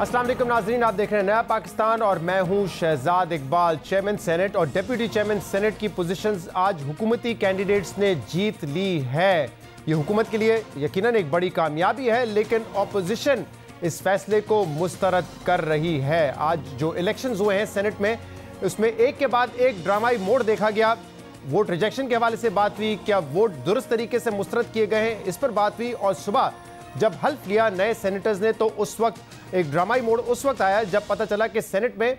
अस्सलाम वालेकुम नाज़रीन, आप देख रहे हैं नया पाकिस्तान और मैं हूं शहजाद इकबाल। चेयरमैन सेनेट और डिप्टी चेयरमैन सेनेट की पोजीशंस आज हुकूमती कैंडिडेट्स ने जीत ली है। ये हुकूमत के लिए यकीनन एक बड़ी कामयाबी है, लेकिन ऑपोजिशन इस फैसले को मुस्तरद कर रही है। आज जो इलेक्शंस हुए हैं सेनेट में, उसमें एक के बाद एक ड्रामाई मोड़ देखा गया। वोट रिजेक्शन के हवाले से बात हुई, क्या वोट दुरुस्त तरीके से मुस्तरद किए गए हैं, इस पर बात हुई। और सुबह जब हल्फ लिया नए सेनेटर्स ने, तो उस वक्त एक ड्रामाई मोड़ उस वक्त आया जब पता चला कि सेनेट में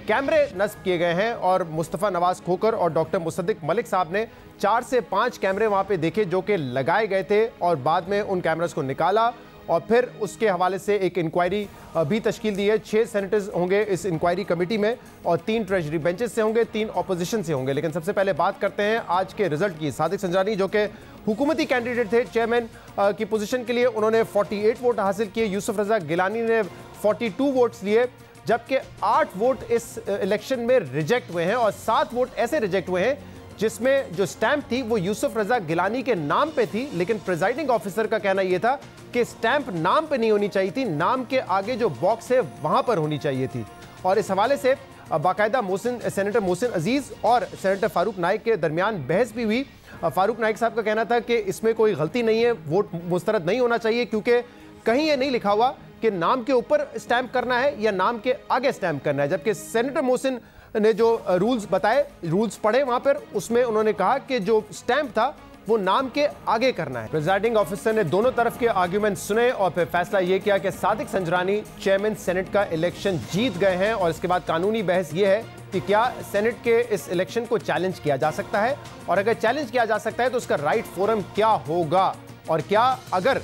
कैमरे नस्ब किए गए हैं और मुस्तफ़ा नवाज खोकर और डॉक्टर मुसद्दिक मलिक साहब ने 4 से 5 कैमरे वहां पे देखे जो कि लगाए गए थे, और बाद में उन कैमरास को निकाला और फिर उसके हवाले से एक इंक्वायरी भी तश्कील दी है। 6 सेनेटर्स होंगे इस इंक्वायरी कमेटी में और 3 ट्रेजरी बेंचेस से होंगे, 3 ऑपोजिशन से होंगे। लेकिन सबसे पहले बात करते हैं आज के रिजल्ट की। सादिक संजानी जो कि हुकूमती कैंडिडेट थे चेयरमैन की पोजीशन के लिए, उन्होंने 48 वोट हासिल किए। यूसुफ रजा गिलानी ने 42 वोट्स लिए, जबकि 8 वोट इस इलेक्शन में रिजेक्ट हुए हैं और 7 वोट ऐसे रिजेक्ट हुए हैं जिसमें जो स्टैंप थी वो यूसुफ रजा गिलानी के नाम पे थी, लेकिन प्रिजाइडिंग ऑफिसर का कहना यह था कि स्टैंप नाम पे नहीं होनी चाहिए थी, नाम के आगे जो बॉक्स है वहां पर होनी चाहिए थी। और इस हवाले से बाकायदा सेनेटर मोहसिन अजीज और सेनेटर फारूक नाइक के दरमियान बहस भी हुई। फारूक नाइक साहब का कहना था कि इसमें कोई गलती नहीं है, वोट मुस्तरद नहीं होना चाहिए, क्योंकि कहीं ये नहीं लिखा हुआ कि नाम के ऊपर स्टैंप करना है या नाम के आगे स्टैंप करना है। जबकि सेनेटर मोहसिन ने जो रूल्स बताए, रूल्स पढ़े वहां पर, उसमें उन्होंने कहा कि जो स्टैंप था वो नाम के आगे करना है। प्रिजाइडिंग ऑफिसर ने दोनों तरफ के आर्ग्यूमेंट सुने और फिर फैसला यह किया कि सादिक संजरानी चेयरमैन सेनेट का इलेक्शन जीत गए हैं। और इसके बाद कानूनी बहस यह है कि क्या सेनेट के इस इलेक्शन को चैलेंज किया जा सकता है, और अगर चैलेंज किया जा सकता है तो उसका राइट फोरम क्या होगा, और क्या अगर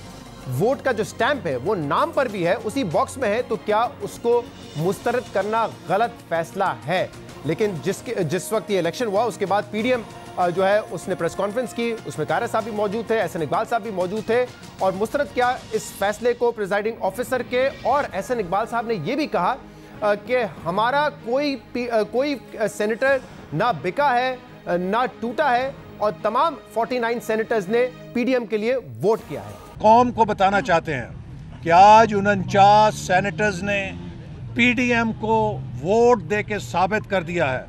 वोट का जो स्टैंप है वो नाम पर भी है, उसी बॉक्स में है, तो क्या उसको मुस्तरद करना गलत फैसला है। लेकिन जिस वक्त ये इलेक्शन हुआ उसके बाद पीडीएम जो है उसने प्रेस कॉन्फ्रेंस की, उसमें कारा साहब भी मौजूद थे, एहसन इकबाल साहब भी मौजूद थे, और मुस्तरद किया इस फैसले को प्रिजाइडिंग ऑफिसर के। और एहसन इकबाल साहब ने यह भी कहा कि हमारा कोई सेनेटर ना बिका है ना टूटा है, और तमाम 49 सेनेटर्स ने पीडीएम के लिए वोट किया है। कौम को बताना चाहते हैं कि आज 49 सेनेटर्स ने पीडीएम को वोट देके साबित कर दिया है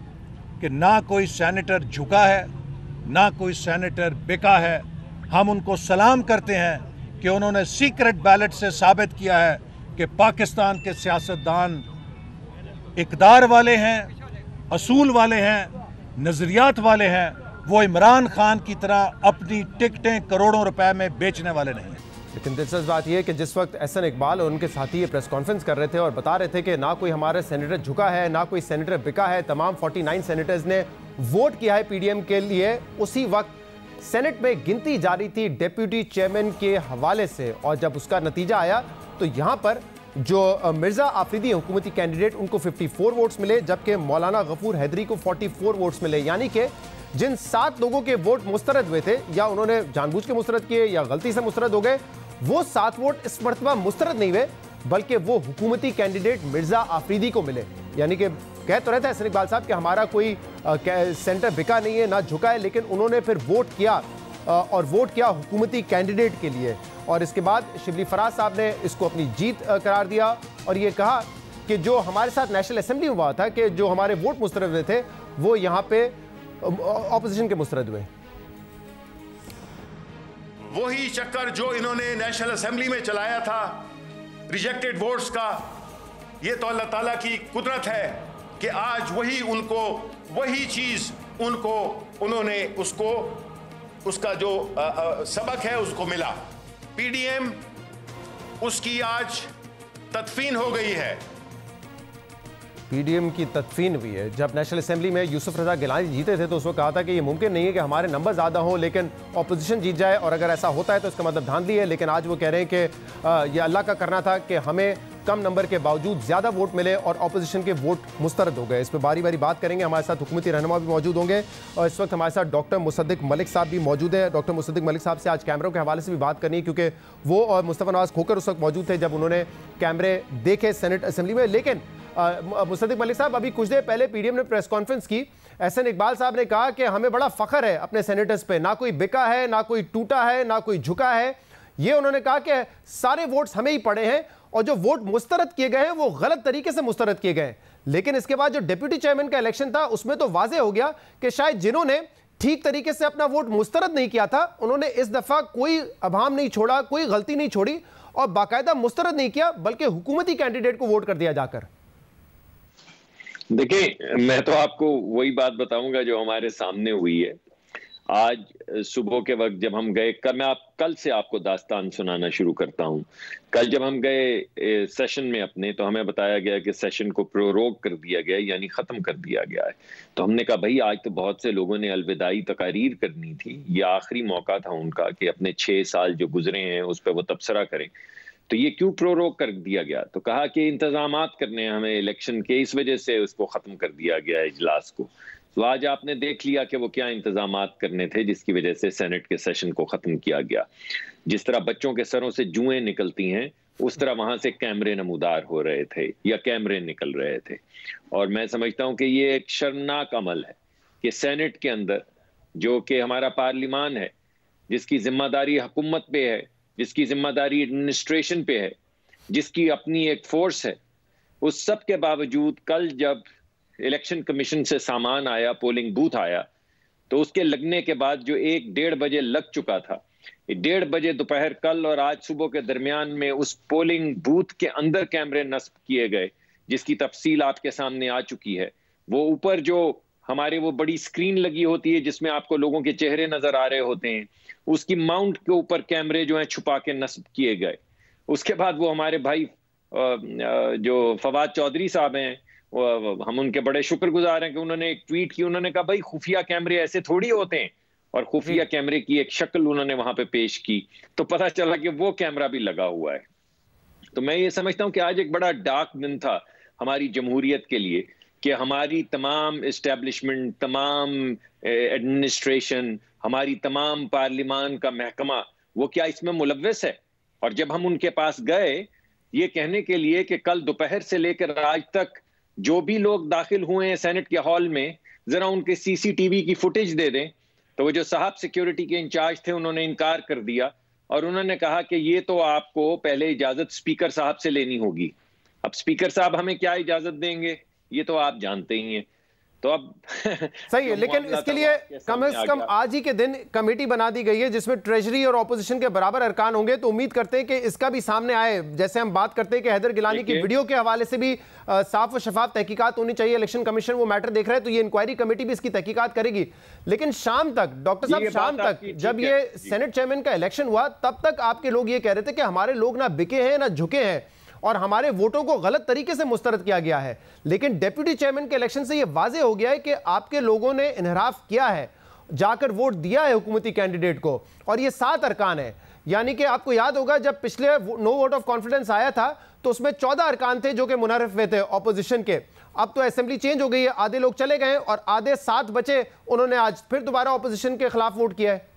कि ना कोई सेनेटर झुका है, ना कोई सेनेटर बिका है। हम उनको सलाम करते हैं कि उन्होंने सीक्रेट बैलेट से साबित किया है कि पाकिस्तान के सियासतदान इक़दार वाले हैं, असूल वाले हैं, नज़रियात वाले हैं। वो इमरान खान की तरह अपनी टिकटें करोड़ों रुपए में बेचने वाले नहीं हैं। लेकिन दिलचस्प बात यह है कि जिस वक्त एहसन इकबाल और उनके साथी ये प्रेस कॉन्फ्रेंस कर रहे थे और बता रहे थे कि ना कोई हमारा सेनेटर झुका है, ना कोई सेनेटर बिका है, तमाम 49 सेनेटर्स ने वोट किया है पीडीएम के लिए, उसी वक्त सेनेट में गिनती जारी थी डिप्टी चेयरमैन के हवाले से। और जब उसका नतीजा आया तो यहाँ पर जो मिर्जा आफरीदी हुकूमती कैंडिडेट, उनको 54 वोट्स मिले, जबकि मौलाना गफूर हैदरी को 44 वोट्स मिले। यानी कि जिन 7 लोगों के वोट मुस्तरद हुए थे, या उन्होंने जानबूझ के मुस्तरद किए या गलती से मुस्तरद हो गए, वो 7 वोट इस मरतबा मुस्तरद नहीं हुए, बल्कि वो हुकूमती कैंडिडेट मिर्जा आफरीदी को मिले। यानी कि कह तो रहता है एहसन इकबाल साहब कि हमारा कोई सेंटर बिका नहीं है ना झुका है, लेकिन उन्होंने फिर वोट किया और वोट किया हुकूमती कैंडिडेट के लिए। और इसके बाद शिबली फराज साहब ने इसको अपनी जीत करार दिया और ये कहा कि जो हमारे साथ नेशनल असेंबली में हुआ था कि जो हमारे वोट मुस्तरद हुए थे वो यहाँ पे ऑपोजिशन के मुस्तरद हुए। वही चक्कर जो इन्होंने नेशनल असेंबली में चलाया था रिजेक्टेड वोट्स का, ये तो अल्लाह ताला की कुदरत है कि आज वही चीज उन्होंने उसका जो सबक है उसको मिला। पीडीएम उसकी आज तदफीन हो गई है। पीडीएम की तदफीन हुई है। जब नेशनल असेंबली में यूसुफ रजा गिलानी जीते थे तो उस वक्त कहा था कि ये मुमकिन नहीं है कि हमारे नंबर ज़्यादा हों लेकिन ऑपोजिशन जीत जाए, और अगर ऐसा होता है तो इसका मतलब धांधली है। लेकिन आज वो कह रहे हैं कि ये अल्लाह का करना था कि हमें कम नंबर के बावजूद ज़्यादा वोट मिले और ऑपोजिशन के वोट मुस्तरद हो गए। इस पर बारी बारी बात करेंगे। हमारे साथ हुकूमती रहनुमा भी मौजूद होंगे और इस वक्त हमारे साथ डॉक्टर मुसद्दिक मलिक साहब भी मौजूद है। डॉक्टर मुसद्दिक मलिक साहब से आज कैमरों के हवाले से भी बात करनी है, क्योंकि वो और मुस्तफ़ा नवाज खोकर उस वक्त मौजूद थे जब उन्होंने कैमरे देखे सेनेट असेंबली में। लेकिन मुसद्दिक मलिक साहब, अभी कुछ देर पहले पीडीएम ने प्रेस कॉन्फ्रेंस की, एहसन इकबाल साहब ने कहा कि हमें बड़ा फख्र है अपने सेनेटर्स पे, ना कोई बिका है, ना कोई टूटा है, ना कोई झुका है। ये उन्होंने कहा कि सारे वोट्स हमें ही पड़े हैं और जो वोट मुस्तरद किए गए हैं वो गलत तरीके से मुस्तरद किए गए। लेकिन इसके बाद जो डिप्टी चेयरमैन का इलेक्शन था उसमें तो वाज़ेह हो गया कि शायद जिन्होंने ठीक तरीके से अपना वोट मुस्तरद नहीं किया था उन्होंने इस दफा कोई अभाम नहीं छोड़ा, कोई गलती नहीं छोड़ी और बाकायदा मुस्तरद नहीं किया, बल्कि हुकूमती कैंडिडेट को वोट कर दिया जाकर। देखिए, मैं तो आपको वही बात बताऊंगा जो हमारे सामने हुई है। आज सुबह के वक्त जब हम गए, कल से आपको दास्तान सुनाना शुरू करता हूं। कल जब हम गए सेशन में अपने, तो हमें बताया गया कि सेशन को प्रोरोग कर दिया गया, यानी खत्म कर दिया गया है। तो हमने कहा भाई आज तो बहुत से लोगों ने अलविदाई तकारीर करनी थी, ये आखिरी मौका था उनका कि अपने 6 साल जो गुजरे हैं उस पर वो तबसरा करें, तो ये क्यों प्रोरोग कर दिया गया? तो कहा कि इंतजामात करने हैं हमें इलेक्शन के, इस वजह से उसको खत्म कर दिया गया इजलास को। तो आज आपने देख लिया कि वो क्या इंतजामात करने थे जिसकी वजह से सेनेट के सेशन को खत्म किया गया। जिस तरह बच्चों के सरों से जुएं निकलती हैं उस तरह वहां से कैमरे नमूदार हो रहे थे या कैमरे निकल रहे थे। और मैं समझता हूं कि ये एक शर्मनाक अमल है कि सेनेट के अंदर, जो कि हमारा पार्लिमान है, जिसकी जिम्मेदारी हुकूमत पे है, जिसकी जिम्मेदारी एडमिनिस्ट्रेशन पे है, जिसकी अपनी एक फोर्स है, उस सब के बावजूद कल जब इलेक्शन कमीशन से सामान आया, पोलिंग बूथ आया, तो उसके लगने के बाद जो 1-1.5 बजे लग चुका था, 1:30 बजे दोपहर कल और आज सुबह के दरमियान में उस पोलिंग बूथ के अंदर कैमरे नस्ब किए गए, जिसकी तफसील आपके सामने आ चुकी है। वो ऊपर जो हमारे वो बड़ी स्क्रीन लगी होती है जिसमें आपको लोगों के चेहरे नजर आ रहे होते हैं, उसकी माउंट के ऊपर कैमरे जो हैं छुपा के नस्ब किए गए। उसके बाद वो हमारे भाई जो फवाद चौधरी साहब हैं, हम उनके बड़े शुक्रगुजार हैं कि उन्होंने एक ट्वीट की, उन्होंने कहा भाई खुफिया कैमरे ऐसे थोड़ी होते हैं, और खुफिया कैमरे की एक शक्ल उन्होंने वहां पे पेश की, तो पता चला कि वो कैमरा भी लगा हुआ है। तो मैं ये समझता हूं कि आज एक बड़ा डार्क दिन था हमारी जमहूरियत के लिए कि हमारी तमाम एस्टेब्लिशमेंट, तमाम एडमिनिस्ट्रेशन, हमारी तमाम पार्लिमान का महकमा, वो क्या इसमें मुलव्वस है? और जब हम उनके पास गए ये कहने के लिए कि कल दोपहर से लेकर आज तक जो भी लोग दाखिल हुए हैं सेनेट के हॉल में, जरा उनके सीसीटीवी की फुटेज दे दें, तो वो जो साहब सिक्योरिटी के इंचार्ज थे उन्होंने इनकार कर दिया और उन्होंने कहा कि ये तो आपको पहले इजाजत स्पीकर साहब से लेनी होगी। अब स्पीकर साहब हमें क्या इजाजत देंगे ये तो आप जानते ही हैं। तो अब सही है, लेकिन इसके लिए कम से कम आज ही के दिन कमेटी बना दी गई है जिसमें ट्रेजरी और ऑपोजिशन के बराबर अरकान होंगे, तो उम्मीद करते हैं कि इसका भी सामने आए। जैसे हम बात करते हैं कि हैदर गिलानी की वीडियो के हवाले से भी साफ और शफाफ तहकीकात होनी चाहिए। इलेक्शन कमीशन वो मैटर देख रहा है, तो ये इंक्वायरी कमेटी भी इसकी तहकीकात करेगी। लेकिन शाम तक डॉक्टर साहब, शाम तक जब ये सेनेट चेयरमैन का इलेक्शन हुआ तब तक आपके लोग ये कह रहे थे कि हमारे लोग ना बिके हैं ना झुके हैं और हमारे वोटों को गलत तरीके से मुस्तरद किया गया है। लेकिन डिप्टी चेयरमैन के इलेक्शन से यह वाज़ेह हो गया है कि आपके लोगों ने इन्हराफ किया है, जाकर वोट दिया है हुकूमती कैंडिडेट को, और ये 7 अरकान है। यानी कि आपको याद होगा जब पिछले नो वोट ऑफ कॉन्फिडेंस आया था तो उसमें 14 अरकान थे जो कि मुनहरफ हुए थे ऑपोजिशन के। अब तो असेंबली चेंज हो गई है, आधे लोग चले गए और आधे 7 बचे, उन्होंने आज फिर दोबारा ऑपोजिशन के खिलाफ वोट किया है।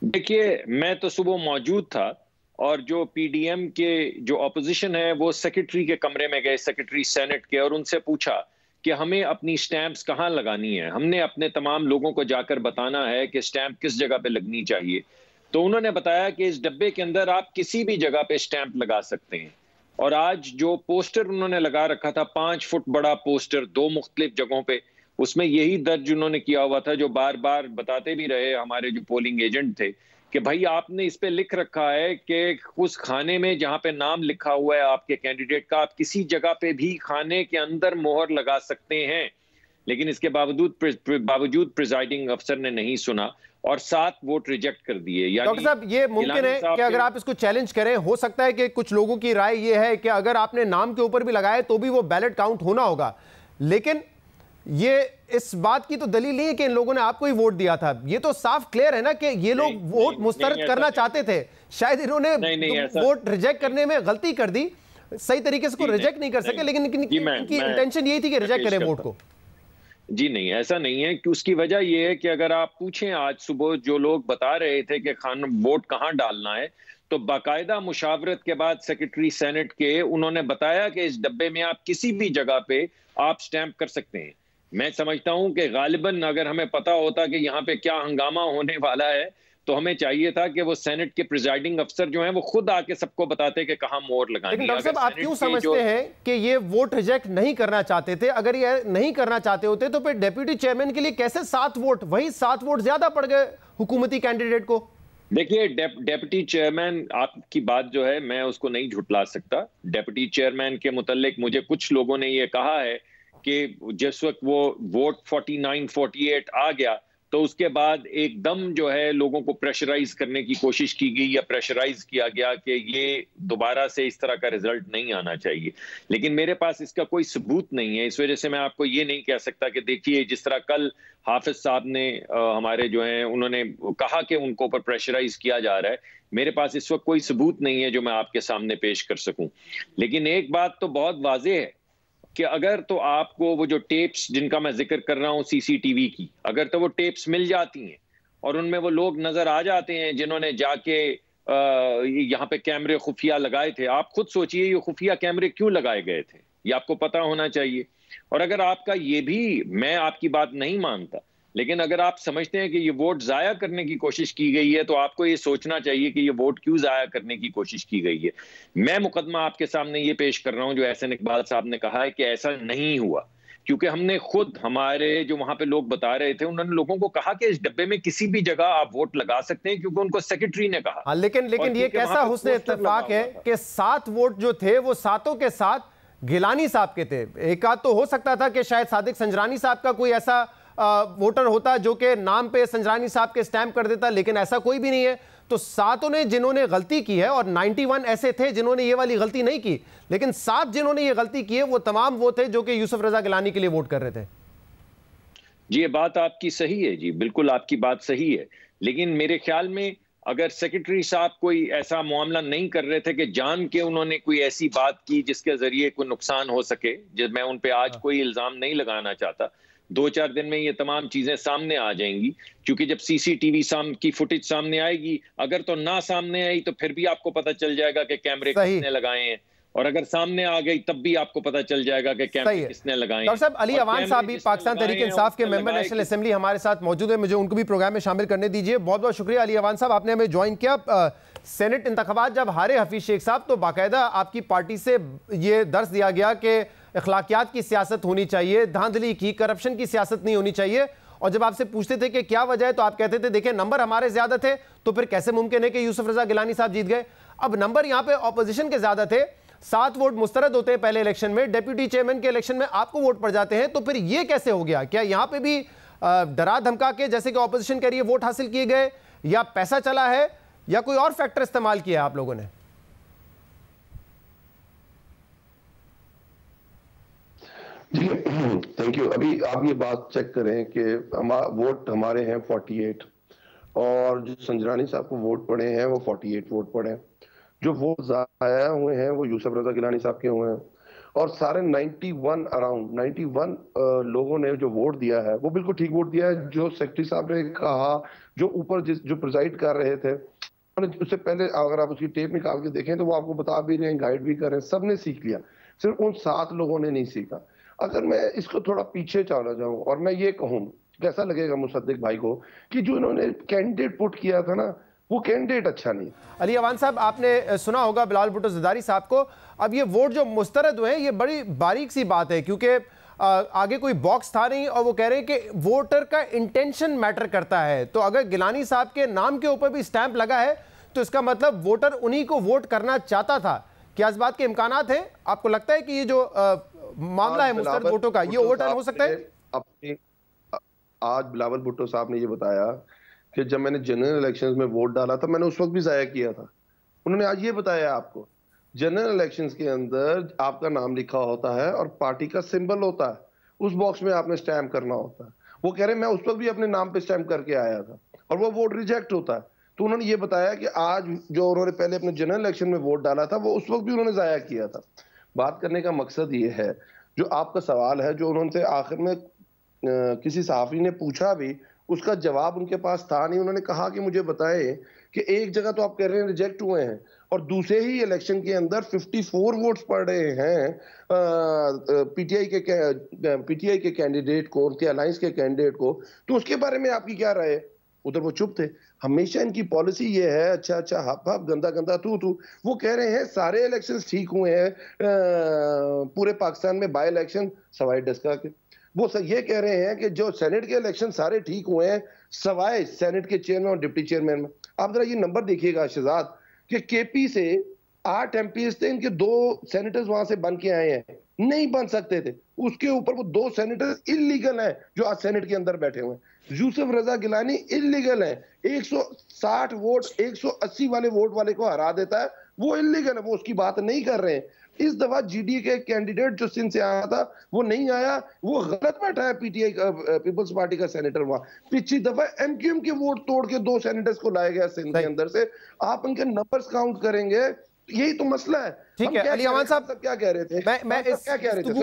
देखिए, मैं तो सुबह मौजूद था और जो पीडीएम के जो ऑपोजिशन है वो सेक्रेटरी के कमरे में गए, सेक्रेटरी सेनेट के, और उनसे पूछा कि हमें अपनी स्टैंप्स कहाँ लगानी है, हमने अपने तमाम लोगों को जाकर बताना है कि स्टैंप किस जगह पे लगनी चाहिए। तो उन्होंने बताया कि इस डब्बे के अंदर आप किसी भी जगह पे स्टैंप लगा सकते हैं। और आज जो पोस्टर उन्होंने लगा रखा था, 5 फुट बड़ा पोस्टर 2 मुख्तलिफ जगहों पे, उसमें यही दर्ज उन्होंने किया हुआ था जो बार बार बताते भी रहे हमारे जो पोलिंग एजेंट थे कि भाई आपने इस पे लिख रखा है कि उस खाने में जहां पे नाम लिखा हुआ है आपके कैंडिडेट का, आप किसी जगह पे भी खाने के अंदर मोहर लगा सकते हैं। लेकिन इसके बावजूद प्रिजाइडिंग अफसर ने नहीं सुना और 7 वोट रिजेक्ट कर दिए। डॉक्टर साहब, ये मुमकिन है कि अगर आप इसको चैलेंज करें, हो सकता है कि कुछ लोगों की राय ये है कि अगर आपने नाम के ऊपर भी लगाया तो भी वो बैलेट काउंट होना होगा, लेकिन ये इस बात की तो दलील नहीं है कि इन लोगों ने आपको ही वोट दिया था। ये तो साफ क्लियर है ना कि ये लोग वोट मुस्तरद करना चाहते थे, शायद इन्होंने वोट रिजेक्ट करने में गलती कर दी, सही तरीके से को रिजेक्ट नहीं कर सके, लेकिन इनकी इंटेंशन यही थी कि रिजेक्ट करें वोट को। जी नहीं, ऐसा नहीं है कि उसकी वजह यह है कि अगर आप पूछें आज सुबह जो लोग बता रहे थे कि वोट कहां डालना है, तो बाकायदा मुशावरत के बाद सेक्रेटरी सेनेट के उन्होंने बताया कि इस डब्बे में आप किसी भी जगह पे आप स्टैंप कर सकते हैं। मैं समझता हूं कि गालिबन अगर हमें पता होता कि यहाँ पे क्या हंगामा होने वाला है, तो हमें चाहिए था कि वो सेनेट के प्रिजाइडिंग अफसर जो हैं वो खुद आके सबको बताते कि कहां मोहर लगानी है। लेकिन डॉक्टर साहब, आप क्यों समझते हैं कि ये वोट रिजेक्ट नहीं करना चाहते थे? अगर ये नहीं करना चाहते होते तो फिर डेप्यूटी चेयरमैन के लिए कैसे 7 वोट, वही 7 वोट ज्यादा पड़ गए हुकूमती कैंडिडेट को? देखिए, डेप्यूटी चेयरमैन, आपकी बात जो है मैं उसको नहीं झुटला सकता। डेप्यूटी चेयरमैन के मुतालिक मुझे कुछ लोगों ने ये कहा है कि जिस वक्त वो वोट 49-48 आ गया तो उसके बाद एकदम जो है लोगों को प्रेशराइज करने की कोशिश की गई या प्रेशराइज किया गया कि ये दोबारा से इस तरह का रिजल्ट नहीं आना चाहिए। लेकिन मेरे पास इसका कोई सबूत नहीं है, इस वजह से मैं आपको ये नहीं कह सकता कि देखिए जिस तरह कल हाफिज साहब ने हमारे जो हैं उन्होंने कहा कि उनको ऊपर प्रेशराइज किया जा रहा है, मेरे पास इस वक्त कोई सबूत नहीं है जो मैं आपके सामने पेश कर सकूं। लेकिन एक बात तो बहुत वाज़ेह है कि अगर तो आपको वो जो टेप्स जिनका मैं जिक्र कर रहा हूं सीसीटीवी की, अगर तो वो टेप्स मिल जाती हैं और उनमें वो लोग नजर आ जाते हैं जिन्होंने जाके यहाँ पे कैमरे खुफिया लगाए थे, आप खुद सोचिए ये खुफिया कैमरे क्यों लगाए गए थे, ये आपको पता होना चाहिए। और अगर आपका ये भी, मैं आपकी बात नहीं मानता, लेकिन अगर आप समझते हैं कि ये वोट जाया करने की कोशिश की गई है तो आपको ये सोचना चाहिए कि ये वोट क्यों जाया करने की कोशिश की गई है। मैं मुकदमा आपके सामने ये पेश कर रहा हूं जो एहसन इकबाल साहब ने कहा है कि ऐसा नहीं हुआ, क्योंकि हमने खुद, हमारे जो वहां पे लोग बता रहे थे, उन्होंने लोगों को कहा कि इस डब्बे में किसी भी जगह आप वोट लगा सकते हैं, क्योंकि उनको सेक्रेटरी ने कहा। लेकिन ये कैसा हुस्न इत्तेफाक है कि 7 वोट जो थे वो सातों के साथ गिलानी साहब के थे। एक आध तो हो सकता था कि शायद सादिक संजरानी साहब का कोई ऐसा वोटर होता जो कि नाम पे संजरानी साहब के स्टैंप कर देता, लेकिन ऐसा कोई भी नहीं है। तो सातों ने जिन्होंने गलती की है, और 91 ऐसे थे जिन्होंने ये वाली गलती नहीं की, लेकिन 7 जिन्होंने ये गलती की है वो तमाम वो थे जो कि यूसुफ रजा गिलानी के लिए वोट कर रहे थे। जी, ये बात आपकी सही है जी, बिल्कुल आपकी बात सही है। लेकिन मेरे ख्याल में अगर सेक्रेटरी साहब कोई ऐसा मामला नहीं कर रहे थे कि जान के उन्होंने कोई ऐसी बात की जिसके जरिए कोई नुकसान हो सके, जिस मैं उन पे आज कोई इल्जाम नहीं लगाना चाहता, 2-4 दिन में ये तमाम चीजें सामने आ जाएंगी, क्योंकि जब सीसीटीवी की फुटेज सामने आएगी, अगर तो ना सामने आई तो फिर भी आपको पता चल जाएगा कि कैमरे किसने लगाए हैं, और अगर सामने आ गई तब भी आपको पता चल जाएगा कि कैमरे किसने लगाए हैं। डॉक्टर साहब, अली अवान साहब भी पाकिस्तान तहरीक इंसाफ के मेंबर नेशनल असेंबली हमारे साथ मौजूद है, मुझे उनको भी प्रोग्राम में शामिल करने दीजिए। बहुत बहुत शुक्रिया अली अवान साहब, आपने हमें ज्वाइन किया। सेनेट इंतखाबात जब हारे हफीज शेख साहब तो बाकायदा आपकी पार्टी से ये दर्ज दिया गया कि अखलाकियात की सियासत होनी चाहिए, धांधली की, करप्शन की सियासत नहीं होनी चाहिए। और जब आपसे पूछते थे कि क्या वजह है तो आप कहते थे देखिए नंबर हमारे ज्यादा थे, तो फिर कैसे मुमकिन है कि यूसुफ रजा गिलानी साहब जीत गए। अब नंबर यहाँ पे ऑपोजिशन के ज्यादा थे, 7 वोट मुस्तरद होते हैं पहले इलेक्शन में, डेप्यूटी चेयरमैन के इलेक्शन में आपको वोट पड़ जाते हैं, तो फिर ये कैसे हो गया? क्या यहाँ पे भी डरा धमका के, जैसे कि ऑपोजिशन कह रही है, वोट हासिल किए गए, या पैसा चला है, या कोई और फैक्टर इस्तेमाल किया आप लोगों ने? जी थैंक यू। अभी आप ये बात चेक करें कि वोट हमारे हैं 48 और जो संजरानी साहब को वोट पड़े हैं वो 48 वोट पड़े हैं। जो वोट जाया हुए हैं वो यूसुफ रजा गिलानी साहब के हुए हैं, और सारे 91 लोगों ने जो वोट दिया है वो बिल्कुल ठीक वोट दिया है। जो सेक्रेटरी साहब ने कहा, जो ऊपर जो प्रिजाइड कर रहे थे, उससे पहले अगर आप उसकी टेप निकाल के देखें तो वो आपको बता भी रहे हैं, गाइड भी कर रहे हैं, सबने सीख लिया, सिर्फ उन 7 लोगों ने नहीं सीखा। अगर मैं इसको थोड़ा पीछे चला जाऊं और मैं ये कहूं, कैसा लगेगा मुसद्दिक भाई को कि जो इन्होंने कैंडिडेट पुट किया था ना, वो कैंडिडेट अच्छा नहीं। अली अवान साहब, आपने सुना होगा बिलावल भुट्टो ज़रदारी साहब को। अब ये वोट जो मुस्तरद हुए हैं, ये बड़ी बारीक सी बात है, क्योंकि आगे कोई बॉक्स था नहीं, और वो कह रहे हैं कि वोटर का इंटेंशन मैटर करता है। तो अगर गिलानी साहब के नाम के ऊपर भी स्टैंप लगा है तो इसका मतलब वोटर उन्हीं को वोट करना चाहता था। क्या इस बात के इम्कानात हैं? आपको लगता है कि ये जो मामला है मुस्तरद वोटों का, ये ओवरटर्न हो सकता है? आज बिलावल भुट्टो साहब ने ये बताया कि जब मैंने जनरल इलेक्शंस में वोट डाला था मैंने उस वक्त भी जाया किया था। उन्होंने आज ये बताया आपको, जनरल इलेक्शंस के अंदर आपका नाम लिखा होता है और पार्टी का सिंबल होता है, उस बॉक्स में आपने स्टैम्प करना होता है। वो कह रहे हैं मैं उस वक्त भी अपने नाम पे स्टैम्प करके आया था और वो वोट रिजेक्ट होता है। तो उन्होंने ये बताया कि आज जो उन्होंने पहले अपने जनरल इलेक्शन में वोट डाला था वो उस वक्त भी उन्होंने जाया किया था। बात करने का मकसद ये है, जो आपका सवाल है, जो उन्होंने आखिर में किसी सहाफी ने पूछा भी, उसका जवाब उनके पास था नहीं। उन्होंने कहा कि मुझे बताएं कि एक जगह तो आप कह रहे हैं रिजेक्ट हुए हैं और दूसरे ही इलेक्शन के अंदर 54 वोट्स पड़ रहे हैं पीटीआई के कैंडिडेट को, उनके अलायंस के कैंडिडेट को, तो उसके बारे में आपकी क्या राय है? उधर वो चुप थे। हमेशा इनकी पॉलिसी ये है अच्छा अच्छा हप हप गंदा गंदा तू तू। वो कह रहे हैं सारे इलेक्शंस ठीक हुए हैं पूरे पाकिस्तान में बाय इलेक्शन सवाए डस्का के। वो ये कह रहे हैं कि जो सेनेट के इलेक्शन सारे ठीक हुए हैं सवाए सेनेट के चेयरमैन और डिप्टी चेयरमैन में। आप जरा ये नंबर देखिएगा शहजाद कि केपी से 8 एमपीज थे, इनके 2 सेनेटर्स वहां से बन के आए हैं, नहीं बन सकते थे। उसके ऊपर वो 2 सेनेटर्स इलीगल हैं जो आज सेनेट के अंदर बैठे हुए हैं। यूसुफ रजा गिलानी इलीगल है, 160 वोट 180 वाले वोट वाले को हरा देता है, वो इलीगल है, वो उसकी बात नहीं कर रहे हैं। इस दफा जीडीए के कैंडिडेट जो सिंध से आया था वो नहीं आया, वो गलत बैठा है पीटीआई का पीपल्स पार्टी का सेनेटर वहां। पिछली दफा एमक्यूएम के वोट तोड़ के 2 सेनेटर्स को लाया गया सिंध के अंदर से। आप उनके नंबर्स काउंट करेंगे, यही तो मसला है। ठीक है अली अमान साहब क्या कह रहे थे, मैं क्या कह रहे थे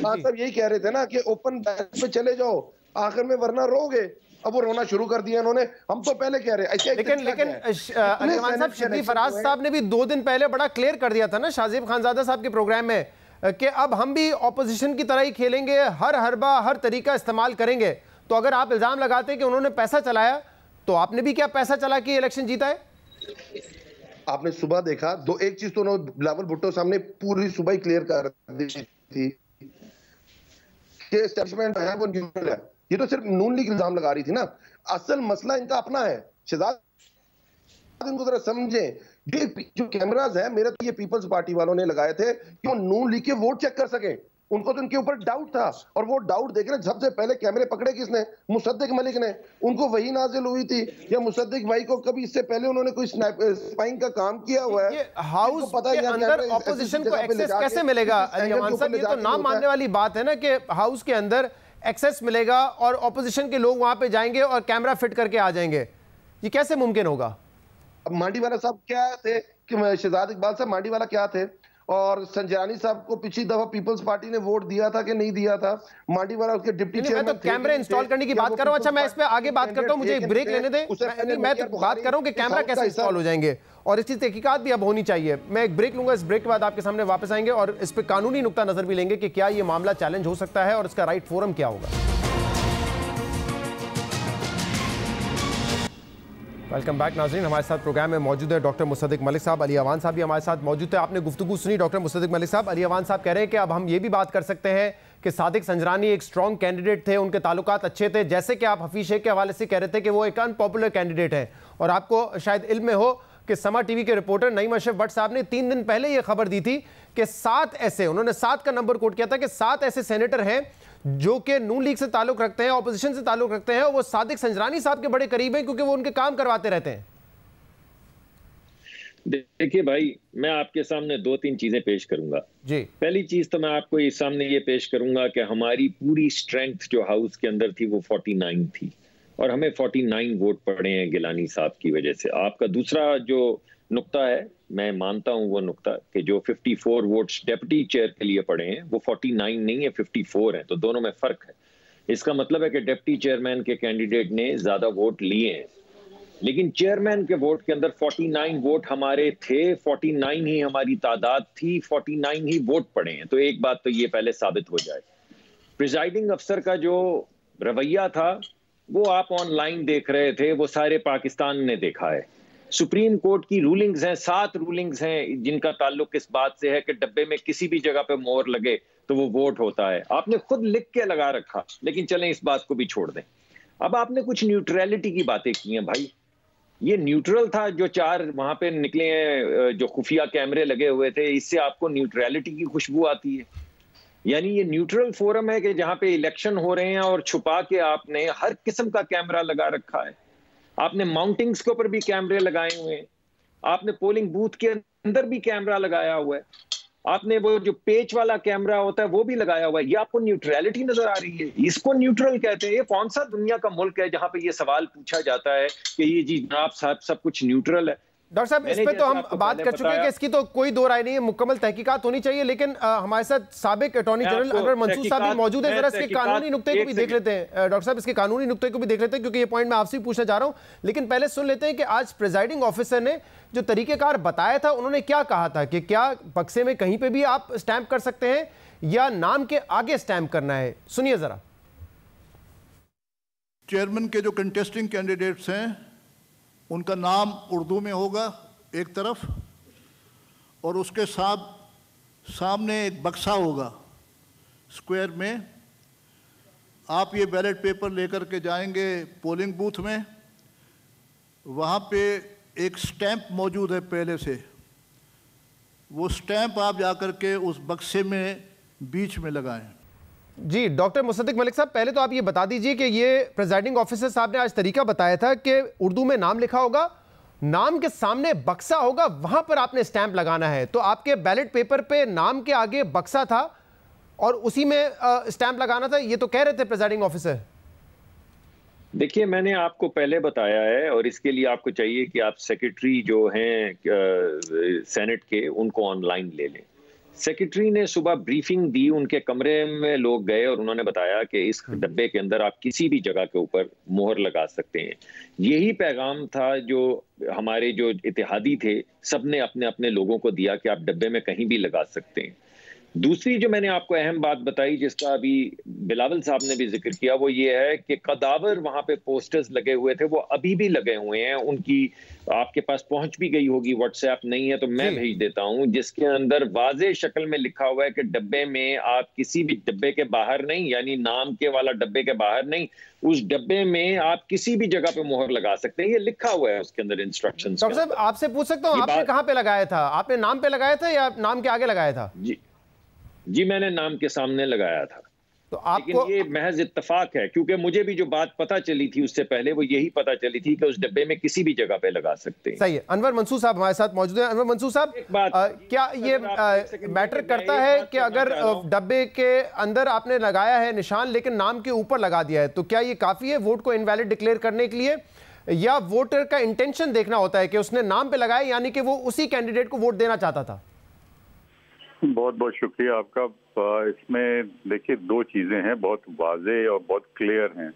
साहब, यही कह रहे थे ना कि ओपन बैलेंस पे चले जाओ आखिर में वरना रोगे। अब वो रोना शुरू कर दिया इन्होंने, हम तो पहले कह रहे हैं। लेकिन अली अमान साहब शरीफ फराज साहब ने भी 2 दिन पहले बड़ा क्लियर कर दिया था ना शाहजेब खानजादा साहब के प्रोग्राम में कि अब हम भी ऑपोजिशन की तरह ही खेलेंगे, हर हरबा हर तरीका इस्तेमाल करेंगे। तो अगर आप इल्जाम लगाते कि उन्होंने पैसा चलाया तो आपने भी क्या पैसा चला के इलेक्शन जीता है? आपने सुबह देखा एक चीज तो बिलावल भुट्टो सामने पूरी सुबह ही क्लियर कर दी थी कि एस्टैब्लिशमेंट है वो न्यूट्रल है। ये तो सिर्फ नून लीग इल्जाम लगा रही थी ना, असल मसला इनका अपना है। शहजाद इनको जरा समझें, ये जो कैमराज है मेरे तो ये पीपल्स पार्टी वालों ने लगाए थे कि वो नून लीग के वोट चेक कर सके। उनको तो उनके ऊपर डाउट था और वो डाउट देख रहे सबसे पहले कैमरे पकड़े किसने? मुसद्दिक मलिक ने। उनको वही नाजिल हुई थी या मुसद्दिक भाई को कभी इससे पहले उन्होंने कोई स्पाइंग का काम किया हुआ है? हाउस के अंदर ऑपोजिशन को एक्सेस कैसे मिलेगा अली अमान साहब? ये तो ना मानने वाली बात है ना कि हाउस के अंदर एक्सेस मिलेगा और ऑपोजिशन के लोग वहां पे जाएंगे और कैमरा फिट करके आ जाएंगे, ये कैसे मुमकिन होगा? अब मांडीवाला साहब क्या थे कि शहजाद इकबाल साहब मांडीवाला क्या थे और संजरानी साहब को पिछली दफा पीपल्स पार्टी ने वोट दिया था कि नहीं दिया था? मांडीवाला उसके डिप्टी चेयरमैन मैं तो कैमरे इंस्टॉल करने की बात कर रहा हूं। अच्छा मैं इस पे आगे बात करता हूं, मुझे एक ब्रेक लेने दें। मैं तो बात कर रहा हूं कि कैमरा कैसे इंस्टॉल हो जाएंगे और इसकी तहकीकात भी अब होनी चाहिए। मैं एक ब्रेक लूंगा, इस ब्रेक के बाद आपके सामने वापस आएंगे और इस पे कानूनी नुक्ता नजर भी लेंगे कि क्या ये मामला चैलेंज हो सकता है और इसका राइट फोरम क्या होगा। वेलकम बैक नाज़रीन, हमारे साथ प्रोग्राम में मौजूद है डॉक्टर मुसद्दिक मलिक साहब, अली अवान साहब भी हमारे साथ मौजूद है। आपने गुफ्तगू सुनी डॉक्टर मुसद्दिक मलिक साहब। अली अवान साहब कह रहे हैं कि अब हम ये भी बात कर सकते हैं कि सादिक संजरानी एक स्ट्रॉन्ग कैंडिडेट थे, उनके ताल्लुकात अच्छे थे, जैसे कि आप हफीज शेख के हवाले से कह रहे थे कि वो एक अनपॉपुलर कैंडिडेट है। और आपको शायद इल्म में हो कि समा टीवी के रिपोर्टर नईम अशरफ भट्ट साहब ने 3 दिन पहले ये खबर दी थी कि 7 ऐसे, उन्होंने 7 का नंबर कोट किया था कि 7 ऐसे सेनेटर हैं जो कि नून लीग से ताल्लुक रखते हैं, ऑपोजिशन से ताल्लुक रखते हैं, और वो सादिक संजरानी साहब के बड़े करीब हैं क्योंकि वो उनके काम करवाते रहते हैं। देखिए भाई, मैं आपके सामने 2-3 चीजें पेश करूंगा जी। पहली चीज तो मैं आपको इस सामने ये पेश करूंगा कि हमारी पूरी स्ट्रेंथ जो हाउस के अंदर थी वो 49 थी और हमें 49 वोट पड़े हैं गिलानी साहब की वजह से। आपका दूसरा जो नुक्ता है, मैं मानता हूं वो नुक्ता कि जो 54 वोट्स डेप्यूटी चेयर के लिए पड़े हैं वो 49 नहीं है, 54 है, तो दोनों में फर्क है। इसका मतलब है कि डेप्टी चेयरमैन के कैंडिडेट ने ज्यादा वोट लिए हैं, लेकिन चेयरमैन के वोट के अंदर 49 वोट हमारे थे, 49 ही हमारी तादाद थी, 49 ही वोट पड़े हैं। तो एक बात तो ये पहले साबित हो जाए। प्रिजाइडिंग अफसर का जो रवैया था वो आप ऑनलाइन देख रहे थे, वो सारे पाकिस्तान ने देखा है। सुप्रीम कोर्ट की रूलिंग्स हैं, 7 रूलिंग्स हैं जिनका ताल्लुक इस बात से है कि डब्बे में किसी भी जगह पे मोहर लगे तो वो वोट होता है। आपने खुद लिख के लगा रखा, लेकिन चलें इस बात को भी छोड़ दें। अब आपने कुछ न्यूट्रलिटी की बातें की हैं भाई, ये न्यूट्रल था जो 4 वहां पे निकले हैं, जो खुफिया कैमरे लगे हुए थे, इससे आपको न्यूट्रलिटी की खुशबू आती है? यानी ये न्यूट्रल फोरम है कि जहां पे इलेक्शन हो रहे हैं और छुपा के आपने हर किस्म का कैमरा लगा रखा है। आपने माउंटिंग्स के ऊपर भी कैमरे लगाए हुए हैं, आपने पोलिंग बूथ के अंदर भी कैमरा लगाया हुआ है, आपने वो जो पेच वाला कैमरा होता है वो भी लगाया हुआ है। ये आपको न्यूट्रलिटी नजर आ रही है? इसको न्यूट्रल कहते हैं? ये कौन सा दुनिया का मुल्क है जहां पे ये सवाल पूछा जाता है कि ये जी जनाब साहब सब कुछ न्यूट्रल है? डॉक्टर साहब, इस पे तो हम बात कर चुके हैं कि इसकी तो कोई दो राय नहीं है, मुकम्मल तहकीकात होनी चाहिए, लेकिन हमारे साथ साबिक अटॉर्नी जनरल अनवर मंसूर साहब भी मौजूद है। जरा इसके कानूनी नुक्ते को भी देख लेते हैं डॉक्टर साहब, इसके कानूनी नुक्ते को भी देख लेते हैं क्योंकि ये पॉइंट मैं आपसे पूछना चाह रहा हूं। लेकिन पहले सुन लेते हैं कि आज प्रिजाइडिंग ऑफिसर ने जो तरीकेकार बताया था, उन्होंने क्या कहा था कि क्या बक्से में कहीं पे भी आप स्टैंप कर सकते हैं या नाम के आगे स्टैंप करना है? सुनिए जरा। चेयरमैन के जो कंटेस्टिंग कैंडिडेट्स हैं उनका नाम उर्दू में होगा एक तरफ, और उसके सामने एक बक्सा होगा स्क्वायर में। आप ये बैलेट पेपर लेकर के जाएंगे पोलिंग बूथ में, वहाँ पे एक स्टैंप मौजूद है पहले से, वो स्टैंप आप जाकर के उस बक्से में बीच में लगाएं। जी डॉक्टर मुसद्दिक मलिक साहब, पहले तो आप ये बता दीजिए कि ये प्रिजाइडिंग ऑफिसर साहब ने आज तरीका बताया था कि उर्दू में नाम लिखा होगा, नाम के सामने बक्सा होगा, वहां पर आपने स्टैंप लगाना है। तो आपके बैलेट पेपर पे नाम के आगे बक्सा था और उसी में स्टैंप लगाना था, ये तो कह रहे थे प्रिजाइडिंग ऑफिसर। देखिए, मैंने आपको पहले बताया है, और इसके लिए आपको चाहिए कि आप सेक्रेटरी जो हैं सेनेट के, उनको ऑनलाइन ले लें। सेक्रेटरी ने सुबह ब्रीफिंग दी, उनके कमरे में लोग गए और उन्होंने बताया कि इस डब्बे के अंदर आप किसी भी जगह के ऊपर मोहर लगा सकते हैं। यही पैगाम था जो हमारे जो इत्तेहादी थे, सबने अपने अपने लोगों को दिया कि आप डब्बे में कहीं भी लगा सकते हैं। दूसरी जो मैंने आपको अहम बात बताई, जिसका अभी बिलावल साहब ने भी जिक्र किया, वो ये है कि कदावर वहां पे पोस्टर्स लगे हुए थे, वो अभी भी लगे हुए हैं। उनकी आपके पास पहुंच भी गई होगी, व्हाट्सएप नहीं है तो मैं भेज देता हूं, जिसके अंदर वाज़े शक्ल में लिखा हुआ है कि डब्बे में आप किसी भी डब्बे के बाहर नहीं, यानी नाम के वाला डब्बे के बाहर नहीं, उस डब्बे में आप किसी भी जगह पे मोहर लगा सकते हैं। ये लिखा हुआ है उसके अंदर इंस्ट्रक्शंस। डॉक्टर साहब, आपसे पूछ सकता हूं, आपने कहां पे लगाया था? आपने नाम पे लगाया था या नाम के आगे लगाया था? जी मैंने नाम के सामने लगाया था। तो आपको, लेकिन ये महज इत्तेफाक है, क्योंकि मुझे भी जो बात पता चली थी उससे पहले, वो यही पता चली थी कि उस डब्बे में किसी भी जगह पे लगा सकते हैं। सही है। अनवर मंसूर साहब हमारे साथ मौजूद हैं। अनवर मंसूर साहब, क्या ये मैटर करता है कि अगर डब्बे के अंदर आपने लगाया है निशान लेकिन नाम के ऊपर लगा दिया है, तो क्या ये काफी है वोट को इनवैलिड डिक्लेयर करने के लिए, या वोटर का इंटेंशन देखना होता है कि उसने नाम पे लगाया यानी कि वो उसी कैंडिडेट को वोट देना चाहता था? बहुत बहुत शुक्रिया आपका। इसमें देखिए दो चीजें हैं, बहुत वाज़े और बहुत क्लियर हैं।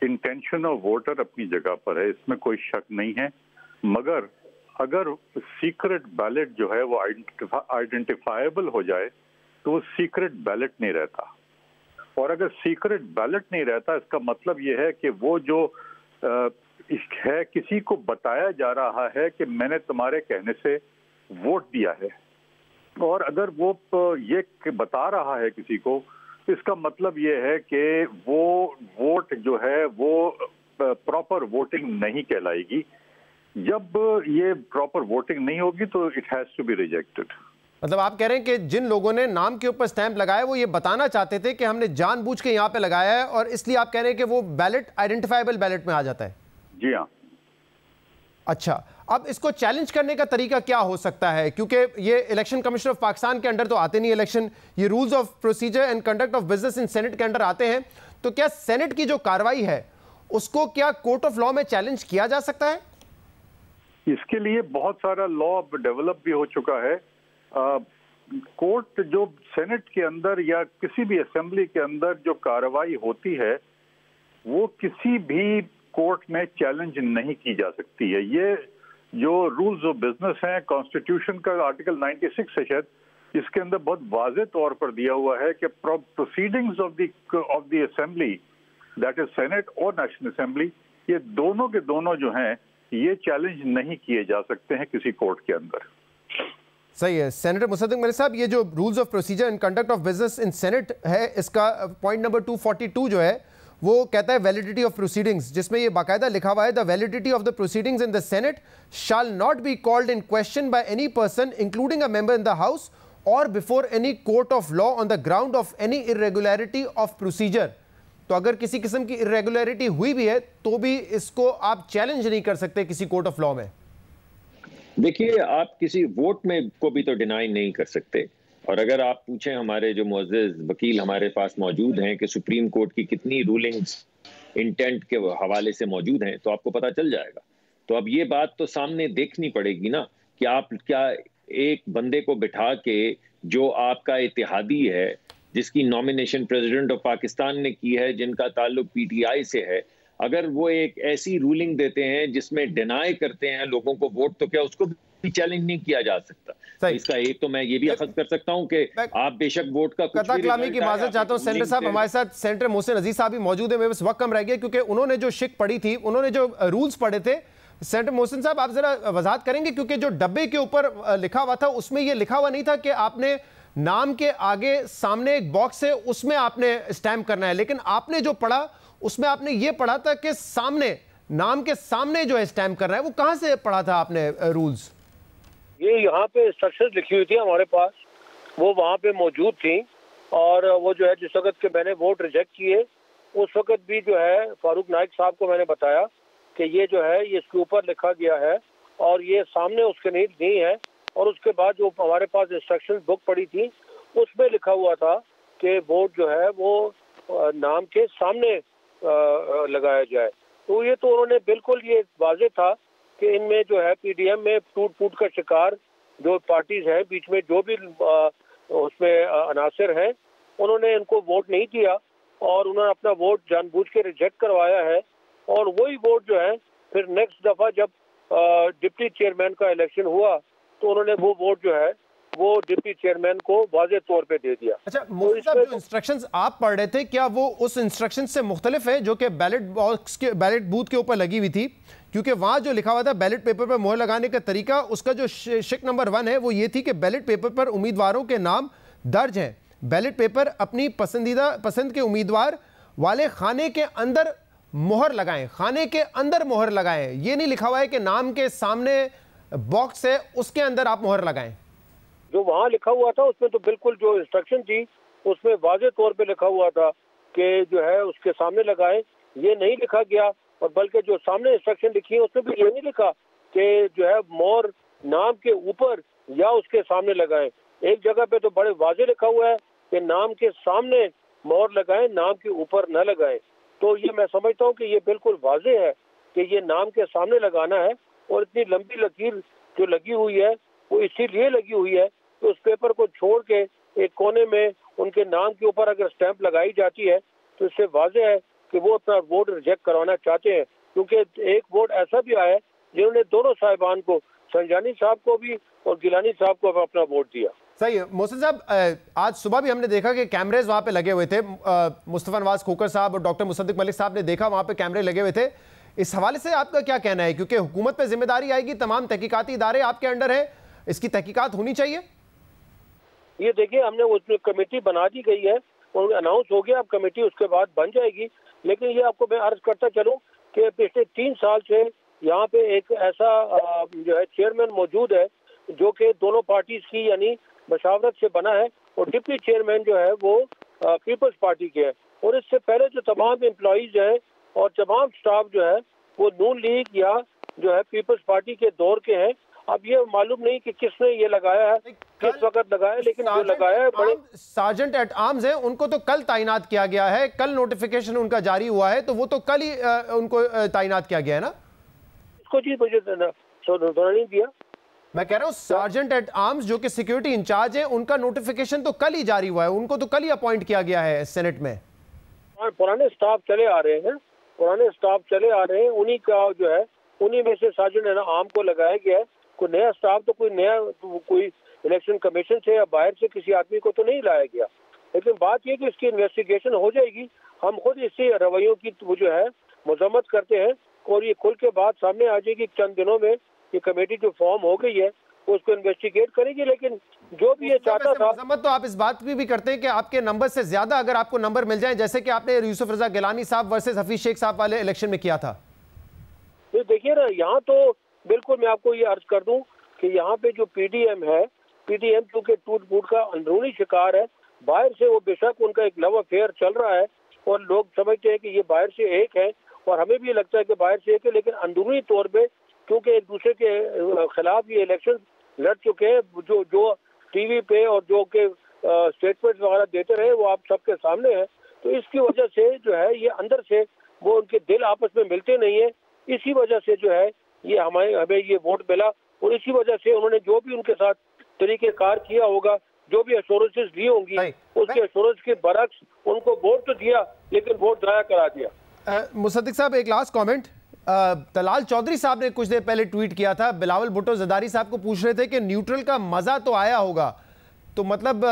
इंटेंशन ऑफ वोटर अपनी जगह पर है, इसमें कोई शक नहीं है, मगर अगर सीक्रेट बैलेट जो है वो आइडेंटिफाइबल हो जाए तो वो सीक्रेट बैलेट नहीं रहता। और अगर सीक्रेट बैलेट नहीं रहता, इसका मतलब ये है कि वो जो है, किसी को बताया जा रहा है कि मैंने तुम्हारे कहने से वोट दिया है, और अगर वो ये बता रहा है किसी को, इसका मतलब ये है कि वो वोट जो है वो प्रॉपर वोटिंग नहीं कहलाएगी। जब ये प्रॉपर वोटिंग नहीं होगी तो it has to be rejected. मतलब आप कह रहे हैं कि जिन लोगों ने नाम के ऊपर स्टैंप लगाया वो ये बताना चाहते थे कि हमने जानबूझ के यहाँ पे लगाया है, और इसलिए आप कह रहे हैं कि वो बैलेट आइडेंटिफाइबल बैलेट में आ जाता है? जी हाँ। अच्छा, अब इसको चैलेंज करने का तरीका क्या हो सकता है? क्योंकि ये इलेक्शन कमीशन ऑफ पाकिस्तान के अंडर तो आते नहीं इलेक्शन, ये rules of procedure and conduct of business in senate के अंडर आते हैं। तो क्या सेनेट की जो कार्रवाई है उसको क्या कोर्ट ऑफ लॉ में चैलेंज किया जा सकता है? इसके लिए बहुत सारा लॉ डेवलप भी हो चुका है। कोर्ट जो सेनेट के अंदर या किसी भी असेंबली के अंदर जो कार्रवाई होती है वो किसी भी कोर्ट में चैलेंज नहीं की जा सकती है। ये जो रूल्स ऑफ बिजनेस हैं, कॉन्स्टिट्यूशन का आर्टिकल 96 है शायद, इसके अंदर बहुत वाज़े तौर पर दिया हुआ है कि proceedings of the assembly, that is senate और नेशनल असेंबली, ये दोनों के दोनों जो हैं ये चैलेंज नहीं किए जा सकते हैं किसी कोर्ट के अंदर। सही है। सेनेटर मुसद्दिक मलिक साहब, ये जो rules of procedure and conduct of business in senate है, इसका पॉइंट नंबर 242 जो है वो कहता है वैलिडिटी ऑफ प्रोसीडिंग्स, जिसमें ये बाकायदा लिखा हुआ है the validity of the proceedings in the senate shall not be called in question by any person including a member in the house और before any court of law on the ground of any irregularity of procedure. तो अगर किसी किस्म की irregularity हुई भी है तो भी इसको आप चैलेंज नहीं कर सकते किसी कोर्ट ऑफ लॉ में। देखिए, आप किसी वोट में को भी तो डिनाई नहीं कर सकते, और अगर आप पूछें हमारे जो मुअज़्ज़ज़ वकील हमारे पास मौजूद हैं कि सुप्रीम कोर्ट की कितनी रूलिंग्स इंटेंट के हवाले से मौजूद हैं, तो आपको पता चल जाएगा। तो अब ये बात तो सामने देखनी पड़ेगी ना कि आप क्या एक बंदे को बिठा के जो आपका इत्तेहादी है, जिसकी नॉमिनेशन प्रेसिडेंट ऑफ पाकिस्तान ने की है, जिनका ताल्लुक पीटीआई से है, अगर वो एक ऐसी रूलिंग देते हैं जिसमें डिनाई करते हैं लोगों को वोट, तो क्या उसको भी चैलेंज नहीं किया जा सकता? तो इसका एक तो मैं ये भी अखज़ कर सकता हूं कि आप बेशक वोट का कुछ भी कलामी की माजरत चाहता हूं। सेनेटर साहब हमारे साथ सेनेटर मोहसिन अजीज साहब भी मौजूद है। मेरे पास वक्त कम रह गया क्योंकि उन्होंने जो शिक पढ़ी थी, उन्होंने जो रूल्स पढ़े थे, सेनेटर मोहसिन साहब, आप जरा वजाहत करेंगे, क्योंकि जो डब्बे के ऊपर लिखा हुआ था उसमें ये लिखा हुआ नहीं था कि आपने नाम के आगे सामने एक बॉक्स है उसमें आपने स्टैम्प करना है, लेकिन आपने जो पढ़ा उसमें आपने ये पढ़ा था कि सामने, नाम के सामने जो है स्टैम्प करना है। वो कहां से पढ़ा था आपने रूल्स? ये यहाँ पे इंस्ट्रक्शंस लिखी हुई थी हमारे पास, वो वहाँ पे मौजूद थी। और वो जो है जिस वक्त के मैंने वोट रिजेक्ट किए उस वक्त भी जो है फारूक नाइक साहब को मैंने बताया कि ये जो है ये इसके ऊपर लिखा गया है और ये सामने उसके नहीं है। और उसके बाद जो हमारे पास इंस्ट्रक्शन बुक पड़ी थी उसमें लिखा हुआ था कि वोट जो है वो नाम के सामने लगाया जाए। तो ये तो उन्होंने बिल्कुल ये वाज़ेह था कि इनमें जो है पीडीएम में टूट फूट का शिकार जो पार्टीज हैं, बीच में जो भी उसमें अनासर हैं, उन्होंने इनको वोट नहीं दिया और उन्होंने अपना वोट जानबूझ के रिजेक्ट करवाया है। और वही वोट जो है फिर नेक्स्ट दफा जब डिप्टी चेयरमैन का इलेक्शन हुआ तो उन्होंने वो वोट जो है वो डिप्टी चेयरमैन को वाज़ेह तौर पे दे दिया। अच्छा मोदी साहब, जो इंस्ट्रक्शंस आप पढ़ रहे थे क्या वो उस इंस्ट्रक्शन से मुख्तलिफ है जो कि बैलेट बॉक्स के, बैलेट बूथ के ऊपर लगी हुई थी? क्योंकि वहां जो लिखा हुआ था बैलेट पेपर पर मोहर लगाने का तरीका, उसका जो शिक नंबर 1 है वो ये थी कि बैलेट पेपर पर उम्मीदवारों के नाम दर्ज हैं, बैलेट पेपर अपनी पसंद के उम्मीदवार वाले खाने के अंदर मोहर लगाएं, खाने के अंदर मोहर लगाएं। ये नहीं लिखा हुआ है कि नाम के सामने बॉक्स है उसके अंदर आप मोहर लगाएं। जो वहाँ लिखा हुआ था उसमें तो बिल्कुल जो इंस्ट्रक्शन थी उसमें वाज़ेह तौर पे लिखा हुआ था कि जो है उसके सामने लगाएं। ये नहीं लिखा गया, और बल्कि जो सामने इंस्ट्रक्शन लिखी है उसमें भी ये नहीं लिखा कि जो है मोहर नाम के ऊपर या उसके सामने लगाएं। एक जगह पे तो बड़े वाज़ेह लिखा हुआ है कि नाम के सामने मोहर लगाएं, नाम के ऊपर न लगाएं। तो ये मैं समझता हूँ कि ये बिल्कुल वाज़ेह है कि ये नाम के सामने लगाना है। और इतनी लंबी लकीर जो लगी हुई है वो इसीलिए लगी हुई है कि उस पेपर को छोड़ के एक कोने में उनके नाम के ऊपर अगर स्टैंप लगाई जाती है तो इससे वाज़ेह है कि वो अपना वोट रिजेक्ट करवाना चाहते हैं। क्योंकि एक वोट ऐसा भी आया जिन्होंने दोनों साहिबान को, संजानी साहब को भी और गिलानी साहब को अपना वोट दिया। सही है मोहसिन साहब, आज सुबह भी हमने देखा कि कैमरेज वहां पे लगे हुए थे। मुस्तफा नवाज खोकर साहब और डॉक्टर मुसद्दिक मलिक साहब ने देखा वहां पे कैमरे लगे हुए थे। इस हवाले से आपका क्या कहना है? क्योंकि हुकूमत पे जिम्मेदारी आएगी, तमाम तहकीकाती इदारे आपके अंडर है, इसकी तहकीकात होनी चाहिए। ये देखिए हमने उसमें कमेटी बना दी गई है और अनाउंस हो गया, अब कमेटी उसके बाद बन जाएगी। लेकिन ये आपको मैं अर्ज करता चलूं कि पिछले 3 साल से यहाँ पे एक ऐसा जो है चेयरमैन मौजूद है जो कि दोनों पार्टीज की यानी मशावरत से बना है, और डिप्टी चेयरमैन जो है वो पीपल्स पार्टी के है। और इससे पहले जो तमाम एम्प्लॉइज हैं और तमाम स्टाफ जो है वो नून लीग या जो है पीपल्स पार्टी के दौर के हैं। अब ये मालूम नहीं कि किसने ये लगाया है, किस वक्त लगाया, लेकिन जो लगाया है बड़े सार्जेंट एट आर्म्स हैं, उनको तो कल तैनात किया गया है, कल नोटिफिकेशन उनका जारी हुआ है, तो वो तो कल ही उनको तैनात किया गया है ना? इसको जी मुझे नहीं दिया। मैं कह रहा हूँ सार्जेंट एट आर्म्स जो कि सिक्योरिटी इंचार्ज है, उनका नोटिफिकेशन तो कल ही जारी हुआ है, उनको तो कल ही अपॉइंट किया गया है सेनेट में। पुराने स्टाफ चले आ रहे हैं, उन्हीं का जो है उन्हीं में से सार्जेंट एट आर्म को लगाया गया है। कोई नया स्टाफ तो कोई इलेक्शन कमीशन से या बाहर से किसी आदमी को तो नहीं लाया गया। लेकिन बात यह कि इसकी इन्वेस्टिगेशन हो जाएगी। हम खुद इसी रवैयों की वो जो है मजम्मत करते हैं और ये खुल के बात सामने आ जाएगी। चंद दिनों में ये कमेटी जो फॉर्म हो गई है वो उसको इन्वेस्टिगेट करेगी। लेकिन जो भी ये चाहता था, मजम्मत तो आप इस बात की भी करते हैं कि आपके नंबर से ज्यादा अगर आपको नंबर मिल जाए, जैसे कि आपने यूसुफ रजा गिलानी साहब वर्सेस हफीज शेख साहब वाले इलेक्शन में किया था। तो देखिए ना, यहाँ तो बिल्कुल मैं आपको ये अर्ज कर दूं कि यहाँ पे जो पीडीएम है, पीडीएम क्योंकि टूट फूट का अंदरूनी शिकार है। बाहर से वो बेशक उनका एक लव अफेयर चल रहा है और लोग समझते हैं कि ये बाहर से एक है और हमें भी लगता है कि बाहर से एक है, लेकिन अंदरूनी तौर पे क्योंकि एक दूसरे के खिलाफ ये इलेक्शन लड़ चुके हैं, जो टीवी पे और जो के स्टेटमेंट वगैरह देते रहे वो आप सबके सामने है। तो इसकी वजह से जो है ये अंदर से वो उनके दिल आपस में मिलते नहीं है। इसी वजह से जो है ये हमें ये वोट मिला और इसी वजह से उन्होंने जो भी उनके साथ तरीकेकार किया होगा, जो भी एश्योरेंसेस दी होंगी, उसके एश्योरेंस के बरक्स उनको वोट तो दिया लेकिन वोट ज़ाया करा दिया। मुसद्दिक साहब एक लास्ट कमेंट, तलाल चौधरी साहब ने कुछ देर पहले ट्वीट किया था, बिलावल भुट्टो जरदारी साहब को पूछ रहे थे कि न्यूट्रल का मजा तो आया होगा, तो मतलब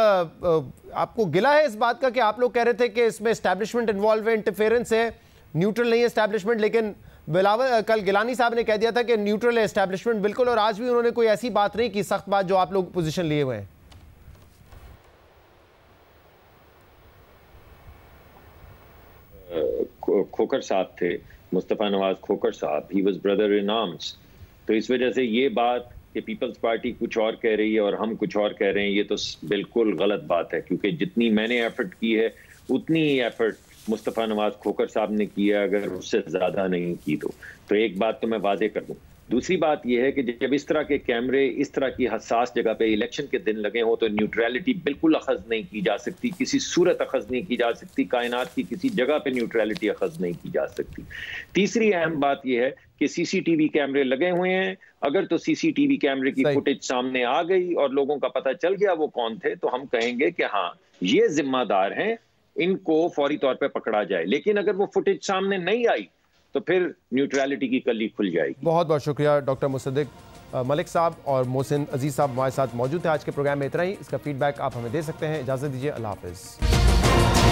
आपको गिला है इस बात का कि आप लोग कह रहे थे कि इसमें एस्टैब्लिशमेंट इन्वॉल्व है, इंटरफेरेंस है, न्यूट्रल नहीं है एस्टैब्लिशमेंट, लेकिन बिलावल, कल गिलानी साहब ने कह दिया था कि न्यूट्रल एस्टैब्लिशमेंट बिल्कुल, और आज भी उन्होंने कोई ऐसी बात नहीं की, सख्त बात जो आप लोग पोजीशन लिए हुए हैं। खोकर साहब थे, मुस्तफ़ा नवाज खोकर साहब, he was brother in arms. तो इस वजह से ये बात कि पीपल्स पार्टी कुछ और कह रही है और हम कुछ और कह रहे हैं, ये तो बिल्कुल गलत बात है, क्योंकि जितनी मैंने एफर्ट की है उतनी ही एफर्ट मुस्तफ़ा नवाज खोकर साहब ने किया, अगर उससे ज़्यादा नहीं की तो एक बात तो मैं वादे कर दूं। दूसरी बात यह है कि जब इस तरह के कैमरे इस तरह की हसास जगह पे इलेक्शन के दिन लगे हो तो न्यूट्रलिटी बिल्कुल अखज़ नहीं की जा सकती, किसी सूरत अखज़ नहीं की जा सकती, कायनात की किसी जगह पे न्यूट्रलिटी अखज़ नहीं की जा सकती। तीसरी अहम बात यह है कि सीसीटीवी कैमरे लगे हुए हैं, अगर तो सीसीटीवी कैमरे की फुटेज सामने आ गई और लोगों का पता चल गया वो कौन थे, तो हम कहेंगे कि हाँ ये जिम्मेदार हैं, इनको फौरी तौर पर पकड़ा जाए। लेकिन अगर वो फुटेज सामने नहीं आई तो फिर न्यूट्रलिटी की कली खुल जाएगी। बहुत बहुत शुक्रिया डॉक्टर मुसद्दिक मलिक साहब और मोहसिन अजीज साहब हमारे साथ मौजूद थे। आज के प्रोग्राम में इतना ही। इसका फीडबैक आप हमें दे सकते हैं। इजाजत दीजिए, अल्लाह हाफिज।